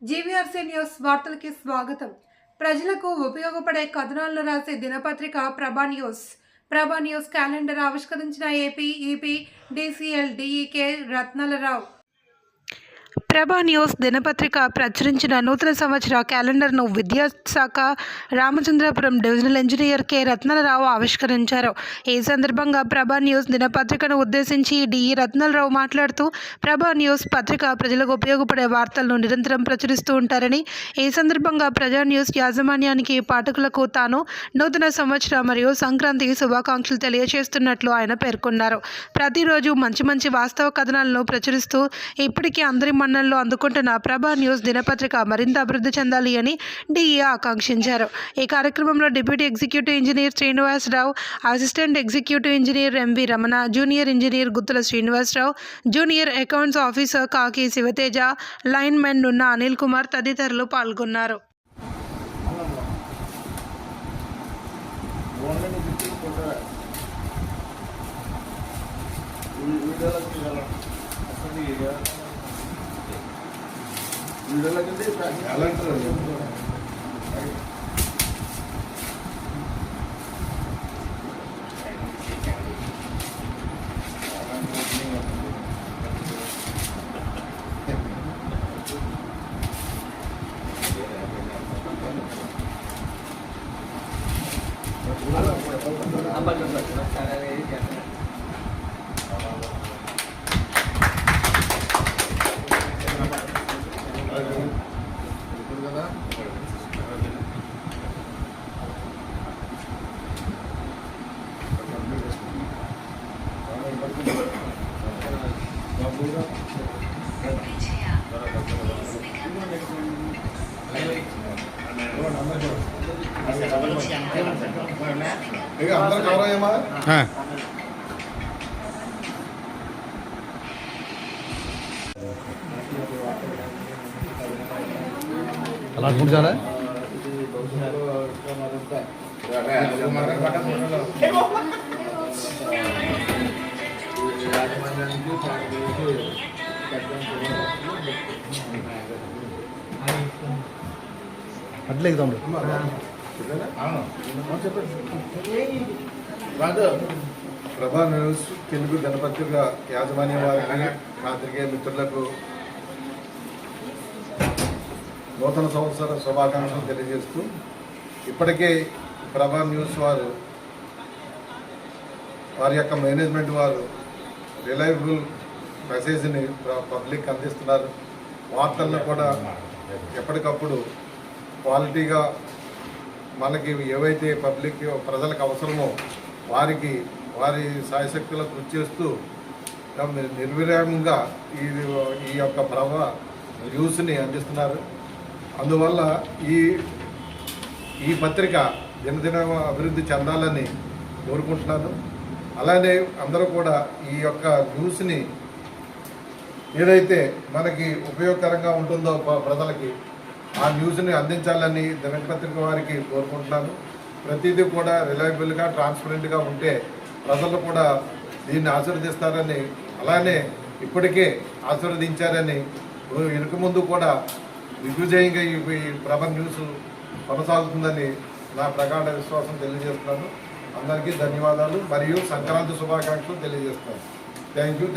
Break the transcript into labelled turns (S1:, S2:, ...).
S1: GVRC news వార్తలకి స్వాగతం. ప్రజలకు ఉపయోగపడే కథనాలను రాసే దినపత్రిక Prabha news. Prabha news calendar ఆవిష్కరించిన AP EP DCL DE K Ratnalarao. Prabha news దినపత్రిక ప్రచురించిన నూతన సంవత్సర క్యాలెండర్ను విద్యాశాఖ Ramachandrapuram divisional engineer K Ratnalarao ఆవిష్కరించారు. ఈ సందర్భంగా ప్రభా న్యూస్ దినపత్రికను ఉద్దేశించి డిఈ రత్నాలరావు మాట్లాడుతూ, ప్రభా న్యూస్ పత్రిక ప్రజలకు ఉపయోగపడే వార్తలను నిరంతరం ప్రచురిస్తూ ఉంటారని, ఈ సందర్భంగా ప్రజా న్యూస్ యాజమాన్యానికి, పాఠకులకు తాను నూతన సంవత్సర మరియు సంక్రాంతి శుభాకాంక్షలు తెలియజేస్తున్నట్లు ఆయన పేర్కొన్నారు. ప్రతిరోజు మంచి మంచి వాస్తవ కథనాలను ప్రచురిస్తూ ఇప్పటికీ అందరి మన్ననలు అందుకుంటున్న ప్రభా న్యూస్ దినపత్రిక మరింత అభివృద్ధి చెందాలి అని డిఈ ఆకాంక్షించారు. ఈ కార్యక్రమంలో deputy executive engineer Srinivasarao, assistant executive engineer MV Ramana, junior engineer Guttula Srinivasarao, junior accounts officer Kaki Sivateja, line men నున్న అనిల్ కుమార్ తదితరులు పాల్గొన్నారు.
S2: అలా కూర్చోాలా అట్లే తమ్ముడు
S3: ప్రభా న్యూస్ తెలుగు దినపత్రిక యాజమాన్య వారికి, పాత్రికేయ మిత్రులకు నూతన సంవత్సర శుభాకాంక్షలు తెలియజేస్తూ, ఇప్పటికే ప్రభా న్యూస్ వారి యొక్క మేనేజ్మెంట్ వారు రిలయబుల్ మెసేజ్ని పబ్లిక్ అందిస్తున్నారు. వార్తలను కూడా ఎప్పటికప్పుడు క్వాలిటీగా మనకి ఏవైతే పబ్లిక్ ప్రజలకు అవసరమో వారి సాయశక్తులు కృషి చేస్తూ నిర్విరామంగా ఈ యొక్క ప్రభా న్యూస్ని అందిస్తున్నారు. అందువల్ల ఈ పత్రిక దినదినం అభివృద్ధి చెందాలని కోరుకుంటున్నాను. అలానే అందరూ కూడా ఈ యొక్క న్యూస్ని ఏదైతే మనకి ఉపయోగకరంగా ఉంటుందో ప్రజలకి ఆ న్యూస్ని అందించాలని దినపత్రిక వారికి కోరుకుంటున్నాను. ప్రతిదీ కూడా రిలయబుల్గా, ట్రాన్స్పరెంట్గా ఉంటే ప్రజలు కూడా దీన్ని ఆశీర్వదిస్తారని, అలానే ఇప్పటికే ఆశీర్వదించారని, ఇక ముందు కూడా దిగ్విజయంగా ఈ ప్రభా న్యూస్ కొనసాగుతుందని నా ప్రగాఢ విశ్వాసం తెలియజేస్తున్నాను. అందరికీ ధన్యవాదాలు మరియు సంక్రాంతి శుభాకాంక్షలు తెలియజేస్తాను. Thank you.